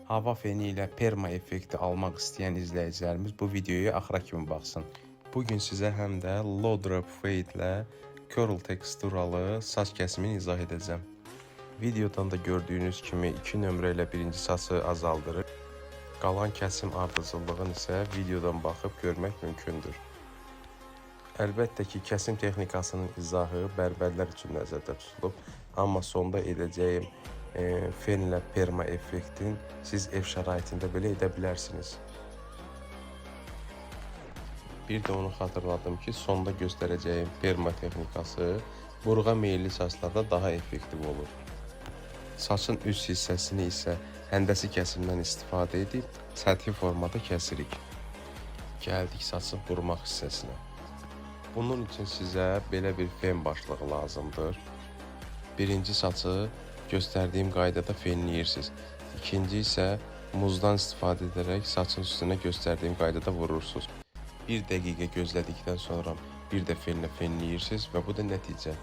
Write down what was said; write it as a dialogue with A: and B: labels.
A: Hava feni ilə perma effekti almaq istəyən izləyicilərimiz bu videoya axıra kimi baxsın. Bugün sizə həm də Low Drop Fade ilə curl teksturalı saç kəsimini izah edəcəm. Videodan da gördüyünüz kimi 2 nömrə ilə birinci saçı azaldırır. Qalan kəsim ardıcıllığını isə videodan baxıb görmək mümkündür. Əlbəttə ki, kəsim texnikasının izahı bərbərlər üçün nəzərdə tutulub, amma sonda edəcəyim fen ilə perma effektin siz ev şəraitində belə edə bilərsiniz. Bir də onu xatırladım ki, sonda göstərəcəyim perma texnikası burğa meyilli saçlarda daha effektiv olur. Saçın üst hissəsini isə həndəsi kəsimdən istifadə edib səthi formada kəsirik. Gəldik saçın qurumaq hissəsinə. Bunun üçün sizə belə bir fen başlığı lazımdır. Birinci saçı göstərdiyim qaydada fenləyirsiniz. İkinci isə muzdan istifadə edərək saçın üstünə göstərdiyim qaydada vurursunuz. 1 dəqiqə gözlədikdən sonra bir də fenləyirsiniz və bu da nəticə.